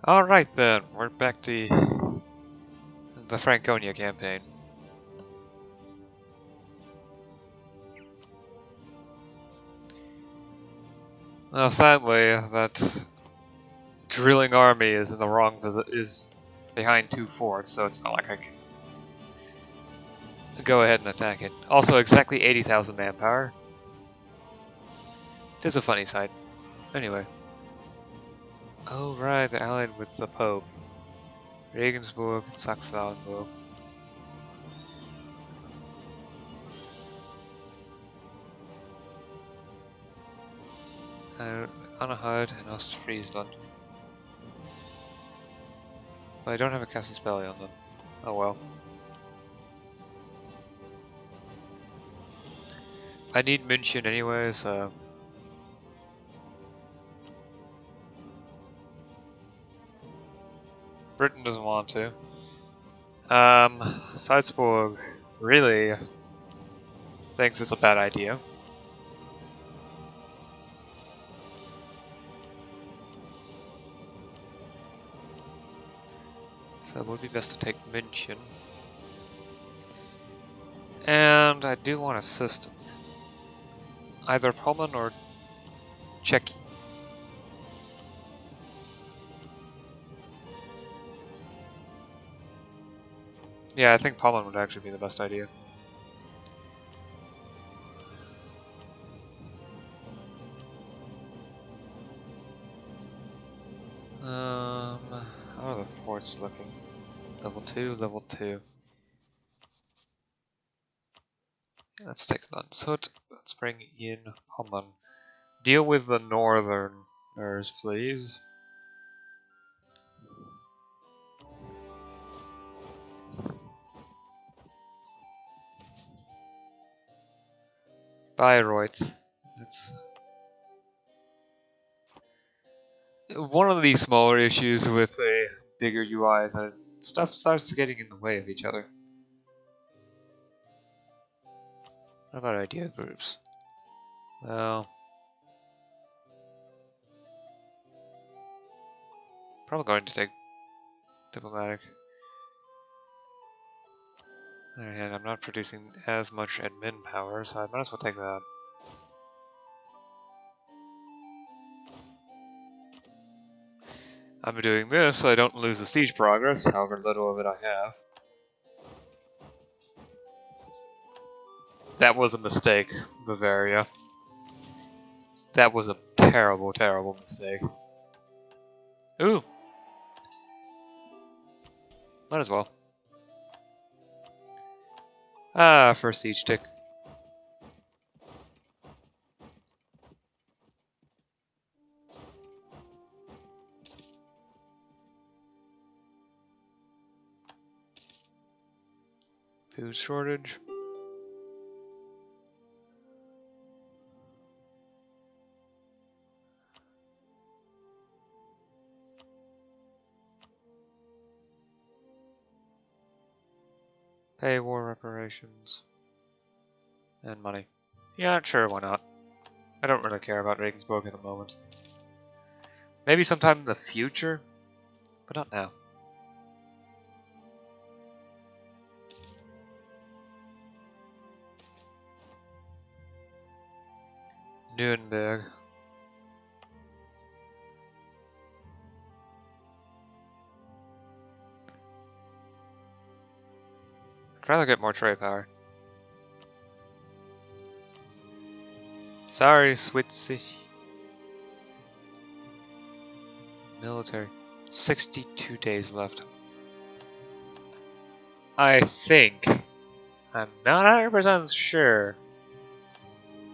Alright then, we're back to the Franconia Campaign. Well, sadly, that drilling army is in the wrong is behind 2 forts, so it's not like I can go ahead and attack it. Also, exactly 80,000 manpower. It is a funny sight. Anyway. Oh right, they're allied with the Pope. Regensburg and Saxe-Lauenburg. Anhalt and Ostfriesland. But I don't have a casus belli on them. Oh well. I need München anyway, so... Britain doesn't want to. Salzburg really thinks it's a bad idea. So it would be best to take München. And I do want assistance. Either Poland or Czech. Yeah, I think Poland would actually be the best idea. How are the forts looking? Level 2, level 2. Let's take Landshut. Let's bring in Pommern. Deal with the northerners, please. Bayreuth. That's one of the smaller issues with a bigger UI is that stuff starts getting in the way of each other. What about idea groups? Well, probably going to take diplomatic. On the other hand, I'm not producing as much admin power, so I might as well take that. I'm doing this so I don't lose the siege progress, however little of it I have. That was a mistake, Bavaria. That was a terrible, terrible mistake. Ooh! Might as well. Ah, first siege tick. Food shortage. Pay war reparations. And money. Yeah, sure, why not? I don't really care about Regensburg at the moment. Maybe sometime in the future, but not now. Nuremberg. I'd rather get more trade power. Sorry, Switzy. Military. 62 days left. I think. I'm not 100% sure.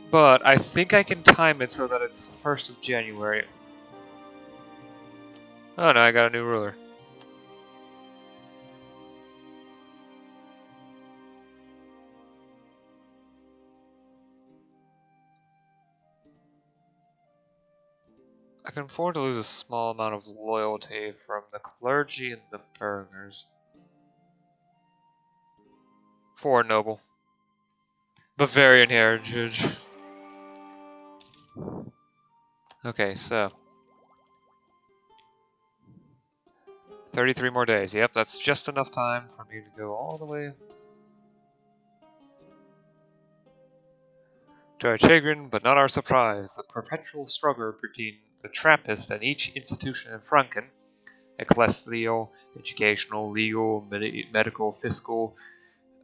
But I think I can time it so that it's 1st of January. Oh no, I got a new ruler. I can afford to lose a small amount of loyalty from the clergy and the burghers. For noble. Bavarian heritage. Okay, so. 33 more days. Yep, that's just enough time for me to go all the way to our chagrin, but not our surprise. The perpetual struggle between the Trappist and each institution in Franken, ecclesial, educational, legal, medical, fiscal,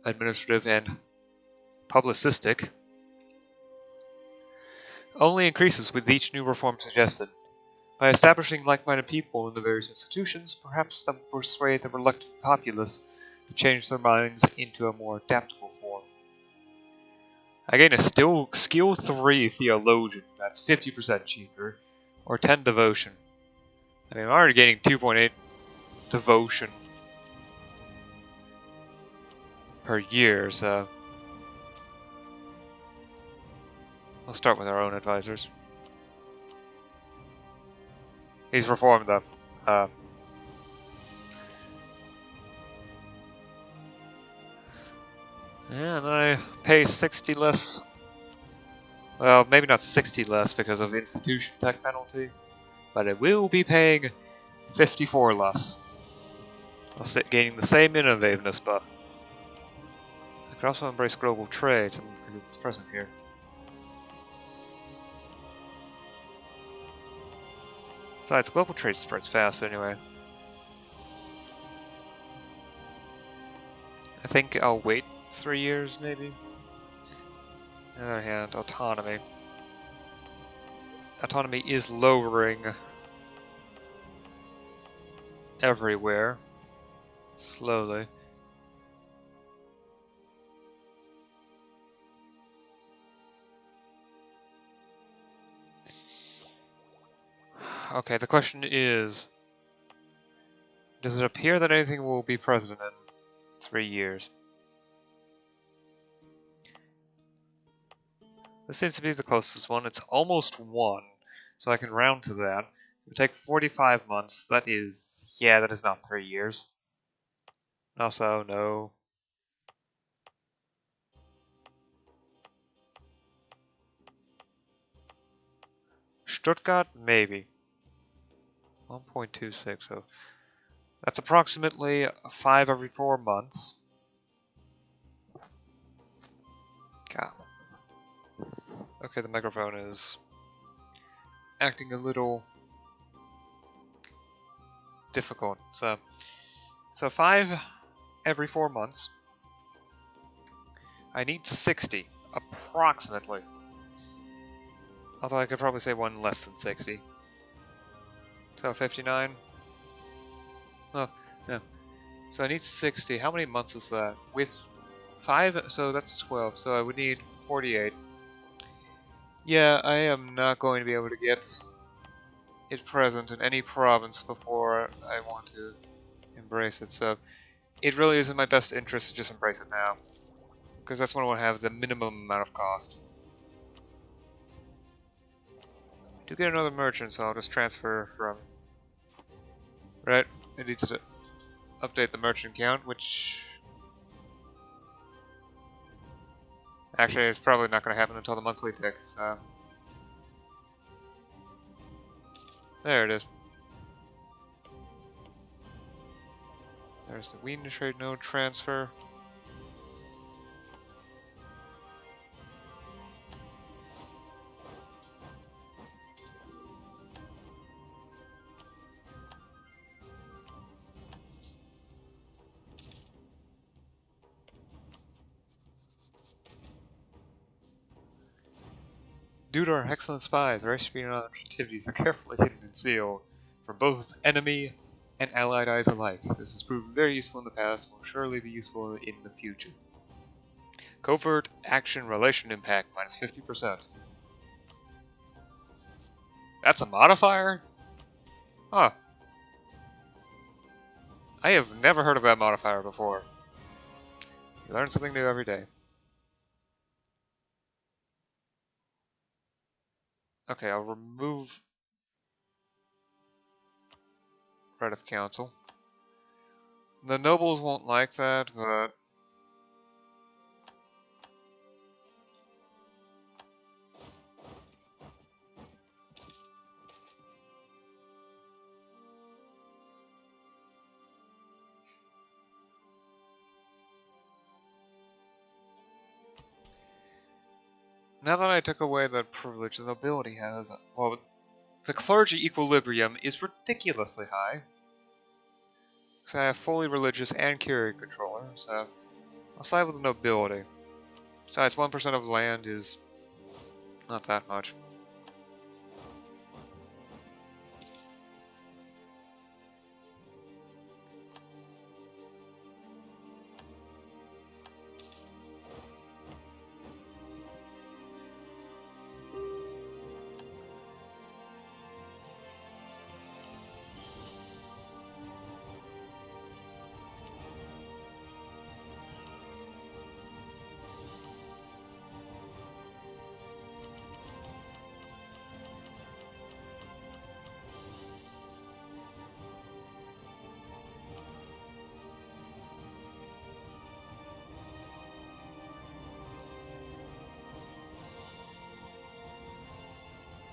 administrative, and publicistic, only increases with each new reform suggested. By establishing like-minded people in the various institutions, perhaps that will persuade the reluctant populace to change their minds into a more adaptable form. I gain a skill 3 theologian, that's 50% cheaper, or 10 devotion. I mean, I'm already gaining 2.8 devotion per year, so we'll start with our own advisors. He's reformed them. Yeah, and then I pay 60 less. Well, maybe not 60 less because of institution tech penalty, but I will be paying 54 less. I'll gaining the same innovativeness buff. I could also embrace global trade because it's present here. Besides, global trade spreads fast anyway. I think I'll wait 3 years, maybe. On the other hand, autonomy. Autonomy is lowering everywhere. Slowly. Okay, the question is, does it appear that anything will be present in 3 years? This seems to be the closest one. It's almost 1, so I can round to that. It would take 45 months. That is... yeah, that is not 3 years. Also, no. Stuttgart? Maybe. 1.26, so... that's approximately 5 every 4 months. God. Okay, the microphone is acting a little difficult. So 5 every 4 months. I need 60, approximately. Although I could probably say one less than 60. So 59. Oh, no. So I need 60. How many months is that? With 5, so that's 12. So I would need 48. Yeah, I am not going to be able to get it present in any province before I want to embrace it. So it really is in my best interest to just embrace it now. Because that's when I will have the minimum amount of cost. I do get another merchant, so I'll just transfer from... right, it needs to update the merchant count, which... actually, it's probably not going to happen until the monthly tick, so... there it is. There's the Wien trade node transfer. Due to our excellent spies, our espionage activities are carefully hidden and sealed from both enemy and allied eyes alike. This has proven very useful in the past and will surely be useful in the future. Covert action relation impact minus 50%. That's a modifier? Huh. I have never heard of that modifier before. You learn something new every day. Okay, I'll remove right of council. The nobles won't like that, but... Now that I took away the privilege the nobility has, well, the clergy equilibrium is ridiculously high. Because I have fully religious and curia controller, so I'll side with the nobility. Besides, 1% of land is not that much.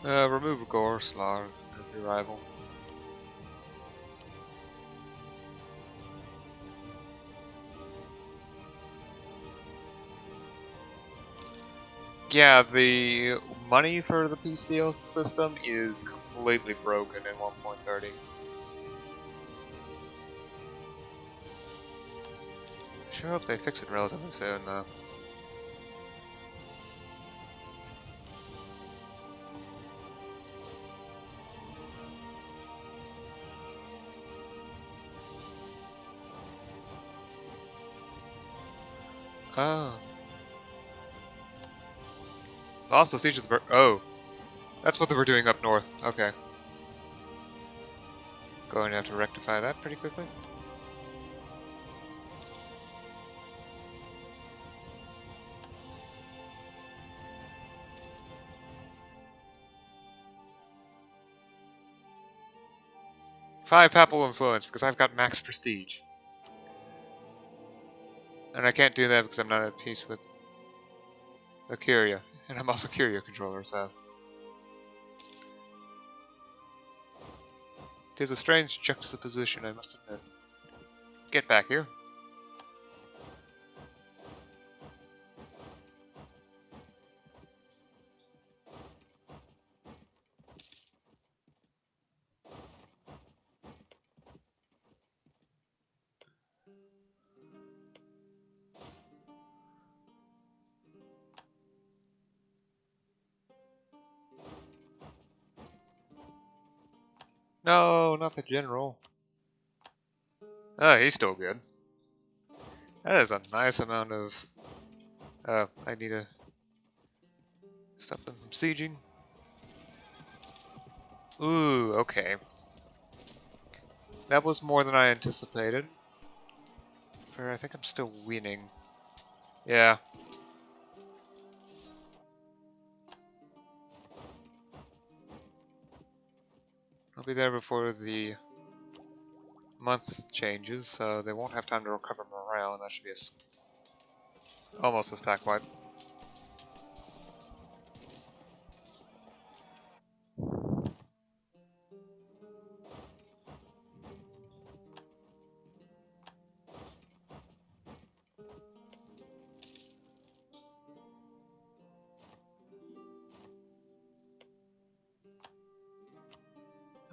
Remove Gore Slaughter as your rival. Yeah, the money for the peace deal system is completely broken in 1.30. I sure hope they fix it relatively soon, though. Oh. Lost the siege of the oh. That's what they were doing up north. Okay. Going to have to rectify that pretty quickly. Five papal influence because I've got max prestige. And I can't do that because I'm not at peace with a curia. And I'm also curia controller, so. It is a strange juxtaposition, I must admit. Get back here. No, not the general. Oh, he's still good. That is a nice amount of... I need to stop them from sieging. Ooh, okay. That was more than I anticipated. I think I'm still winning. Yeah. I'll be there before the month changes, so they won't have time to recover morale, and that should be almost a stack wipe.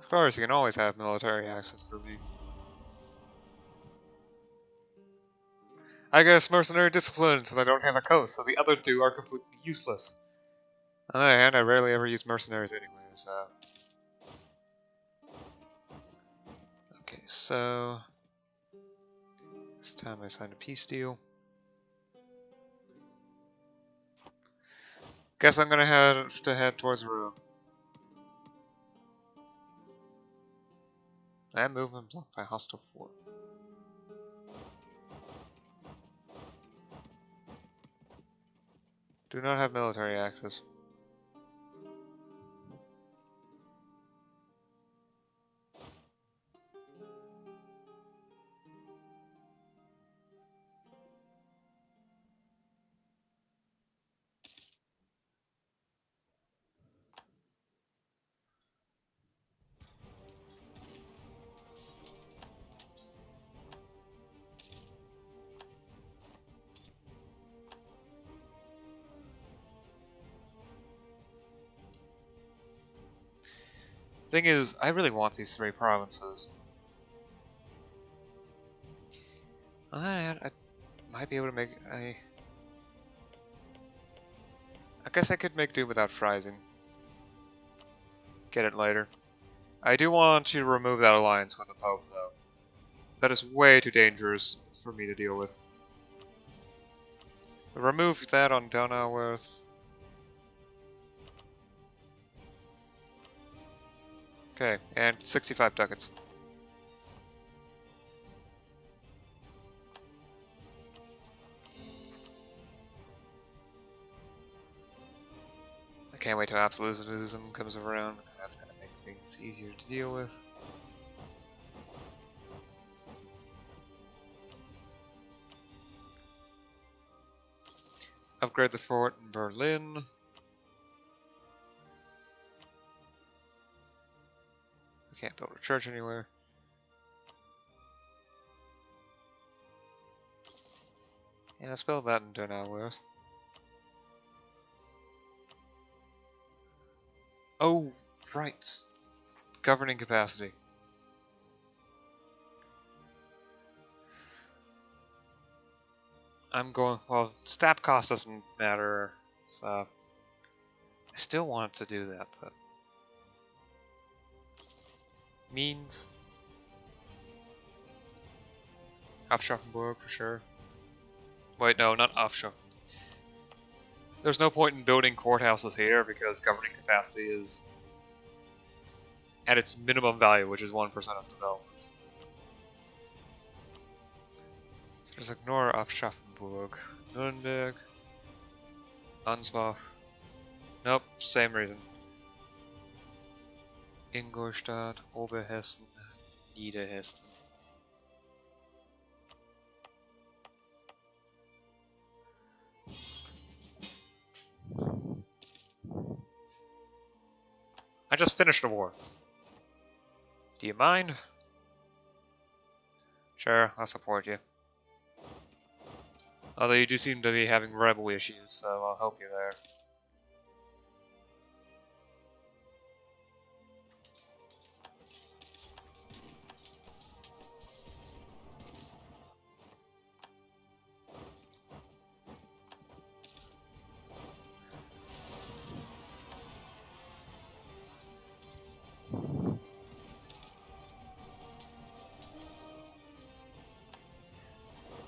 Of course, you can always have military access through me. I guess mercenary discipline since I don't have a coast, so the other two are completely useless. On the other hand, I rarely ever use mercenaries anyway, so... Okay, so... This time I signed a peace deal. Guess I'm gonna have to head towards Rome. That movement blocked by hostile fort. Do not have military access. Thing is, I really want these 3 provinces. I might be able to make I guess I could make do without Freising. Get it later. I do want to remove that alliance with the Pope, though. That is way too dangerous for me to deal with. Remove that on Donauworth. Okay, and 65 ducats. I can't wait till Absolutism comes around, because that's going to make things easier to deal with. Upgrade the fort in Berlin. We can't build a church anywhere. Yeah, let's build that in Donauworth. Oh, right. Governing capacity. I'm going, well, stab cost doesn't matter, so I still want to do that, though. Means Aschaffenburg for sure. Wait, no, not Aschaffenburg. There's no point in building courthouses here because governing capacity is at its minimum value, which is 1% of development. So just ignore Aschaffenburg. Nürnberg. Ansbach. Nope, same reason. Ingolstadt, Oberhessen, Niederhessen. I just finished a war. Do you mind? Sure, I'll support you. Although you do seem to be having rebel issues, so I'll help you there.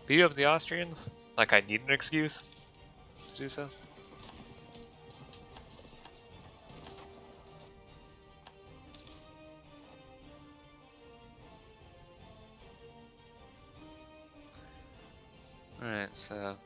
Beat up the Austrians? Like I need an excuse to do so? Alright, so...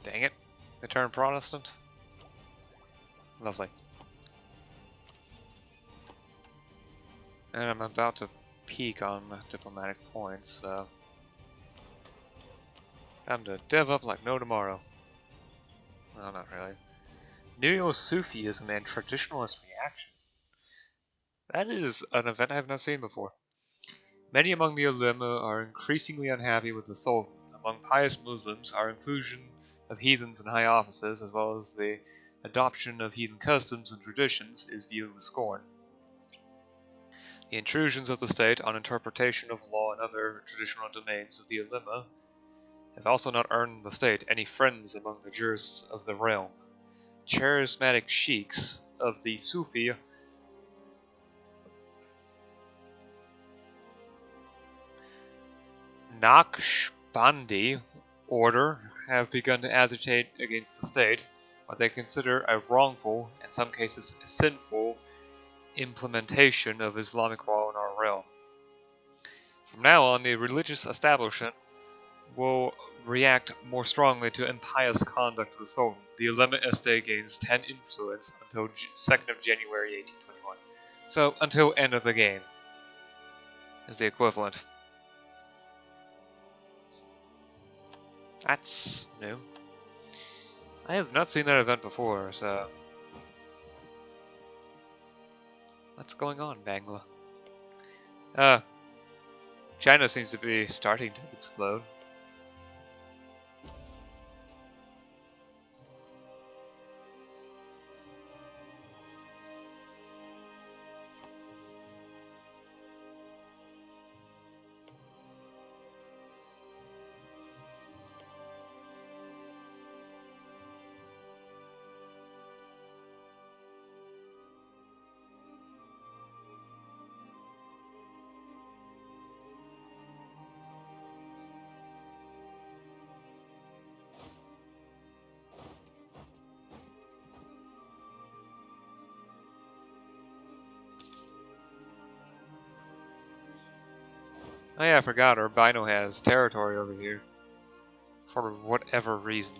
Dang it. They turned Protestant? Lovely. And I'm about to peak on diplomatic points, so... time to dev up like no tomorrow. Well, not really. Neo-Sufism and traditionalist reaction. That is an event I have not seen before. Many among the ulema are increasingly unhappy with the Sultan. Among pious Muslims, our inclusion of heathens in high offices, as well as the adoption of heathen customs and traditions, is viewed with scorn. The intrusions of the state on interpretation of law and other traditional domains of the ulema have also not earned the state any friends among the jurists of the realm. Charismatic sheikhs of the Sufi Naqshbandi order have begun to agitate against the state, what they consider a wrongful, in some cases sinful, implementation of Islamic law in our realm. From now on, the religious establishment will react more strongly to impious conduct of the Sultan. The ulema estate gains 10 influence until 2nd of January 1821. So, until end of the game is the equivalent. That's new. I have not seen that event before, so... What's going on, Bangla? China seems to be starting to explode. Oh yeah, I forgot, Albino has territory over here. For whatever reason.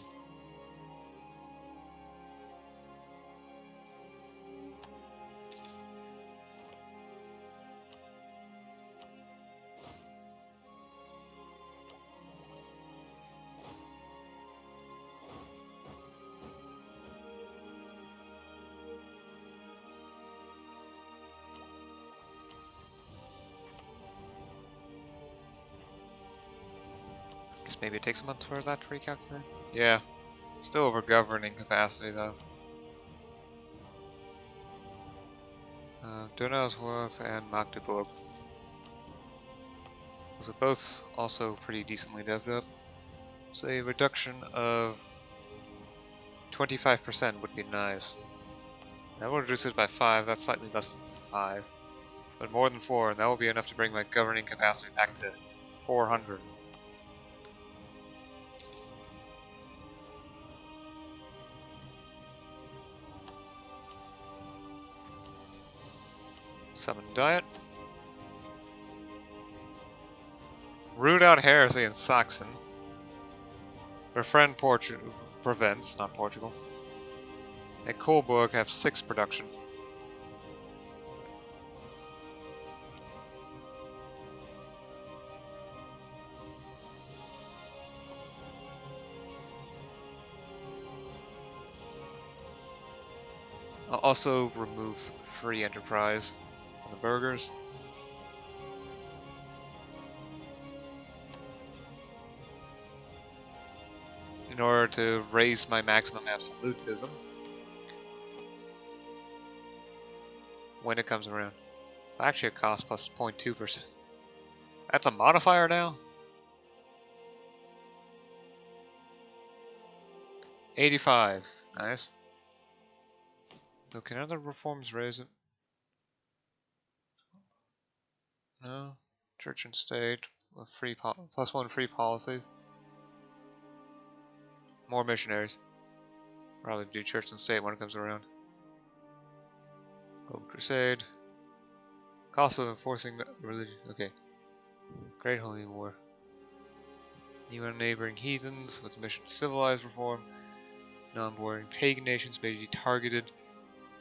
Guess maybe it takes a month for that to recalculate. Yeah. Still over governing capacity though. Donausworth and Magdeburg. Those are both also pretty decently devved up. So a reduction of 25% would be nice. That will reduce it by 5, that's slightly less than 5. But more than 4, and that will be enough to bring my governing capacity back to 400. Summon Diet. Root out heresy in Saxon. Befriend prevents, not Portugal. At Coburg have 6 production. I'll also remove free enterprise on the burghers. In order to raise my maximum absolutism when it comes around. Actually, it costs plus 0.2%. That's a modifier now? 85. Nice. So can other reforms raise it? No. Church and state. Free plus 1 free policies. More missionaries. Probably do church and state when it comes around. Global Crusade. Cost of enforcing religion. Okay. Great Holy War. New and neighboring heathens with the mission to civilize reform. Non-bordering pagan nations may be targeted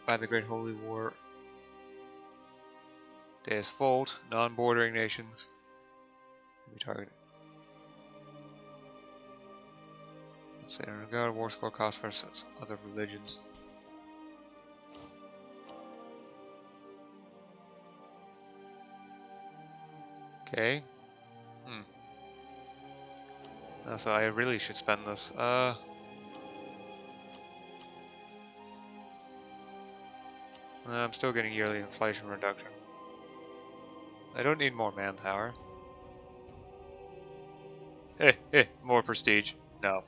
by the Great Holy War. Deus Volt. Non-bordering nations may be targeted. Let's say regard war score cost versus other religions. Okay. So I really should spend this. I'm still getting yearly inflation reduction. I don't need more manpower. More prestige. No.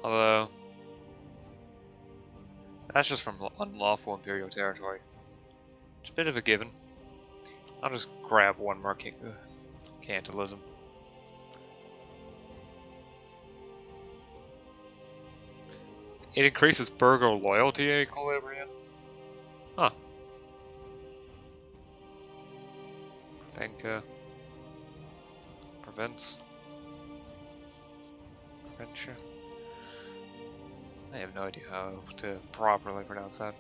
Although, that's just from unlawful imperial territory. It's a bit of a given. I'll just grab one more Cantilism. It increases burgher loyalty at equilibrium. Huh. Venka. Prevents. Prevention. I have no idea how to properly pronounce that.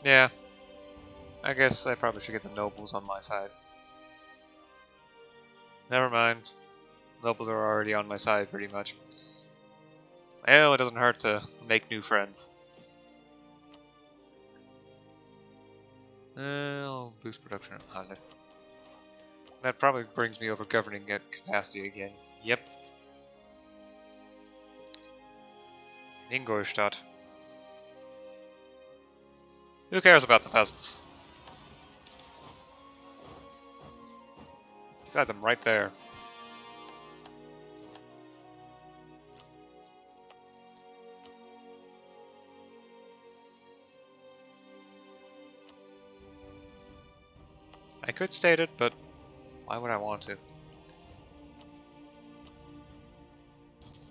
Yeah. I guess I probably should get the nobles on my side. Never mind. Nobles are already on my side, pretty much. Well, it doesn't hurt to make new friends. I'll boost production at 100. That probably brings me over governing capacity again. Yep. Ingolstadt. Who cares about the peasants? Besides, I'm right there. I could state it, but why would I want to?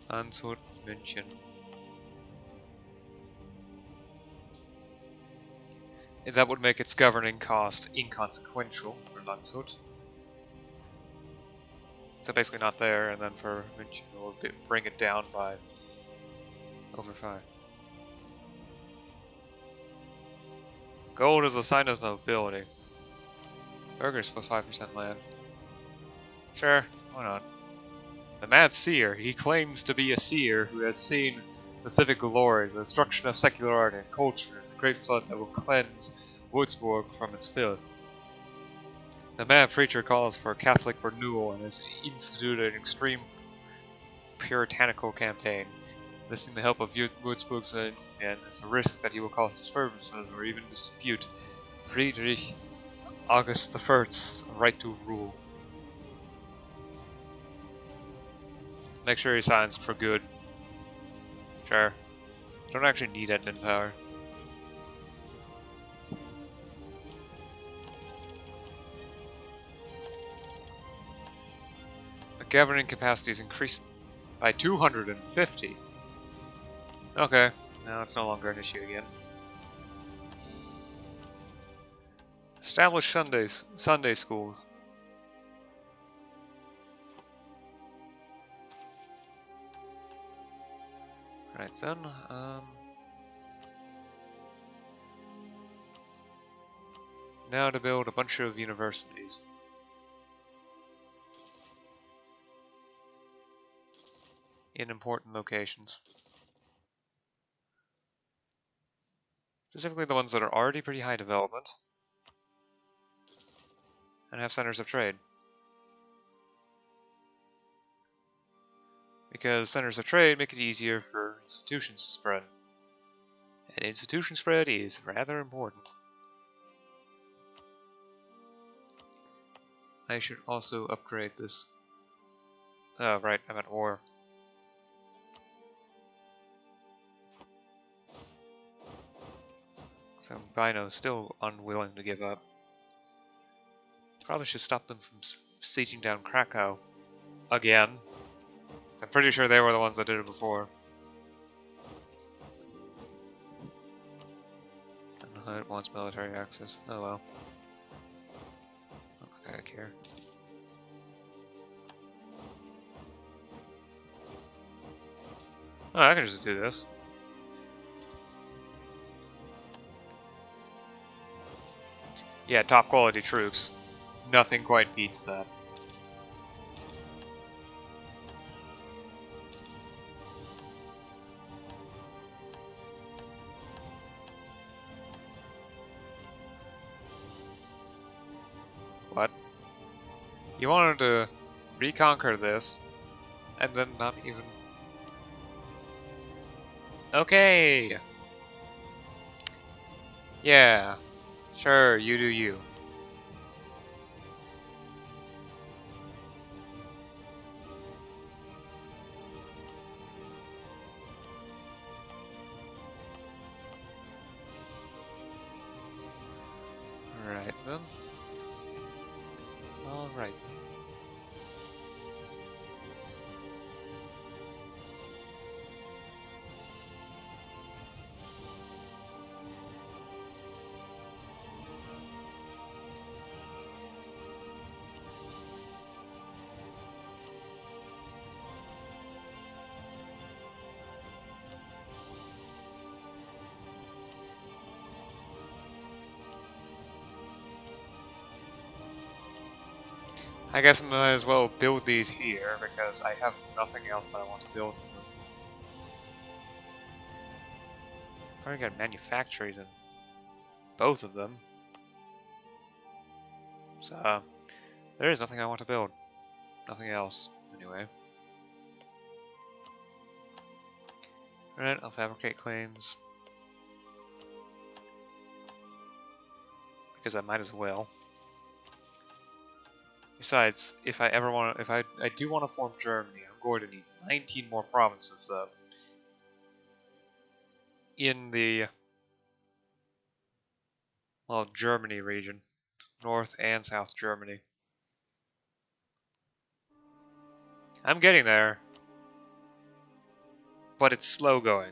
Landshut, München. That would make its governing cost inconsequential for Landshut. So basically not there, and then for München we'll bring it down by over 5. Gold is a sign of nobility. Burgers plus 5% land. Sure, why not? The mad seer. He claims to be a seer who has seen the civic glory, the destruction of secular art and culture, and the great flood that will cleanse Würzburg from its filth. The mad preacher calls for Catholic renewal and has instituted an extreme puritanical campaign, listing the help of Würzburg's and as a risk that he will cause disturbances or even dispute Friedrich August I's right to rule. Make sure he signs for good. Sure. Don't actually need admin power. The governing capacity is increased by 250. Okay, now it's no longer an issue again. Establish Sunday schools. Right then, now to build a bunch of universities. In important locations. Specifically the ones that are already pretty high development. And have centers of trade. Because centers of trade make it easier for institutions to spread. And institution spread is rather important. I should also upgrade this. Oh, right, I'm at war. So Bino's still unwilling to give up. Probably should stop them from sieging down Krakow. Again. I'm pretty sure they were the ones that did it before. And it wants military access. Oh well. I don't care. Oh, I can just do this. Yeah, top quality troops. Nothing quite beats that. What? You wanted to reconquer this, and then not even... Okay! Yeah. Sure, you do you. Alright then. Alright. I guess I might as well build these here, because I have nothing else that I want to build. Probably got manufactories in both of them. So, there is nothing I want to build. Nothing else, anyway. Alright, I'll fabricate claims. Because I might as well. Besides, if I ever want to, if I do want to form Germany, I'm going to need 19 more provinces, though. In the, well, Germany region. North and South Germany. I'm getting there. But it's slow going.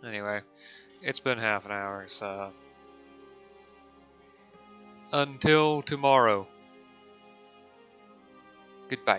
Anyway, it's been half an hour, so... Until tomorrow. Goodbye.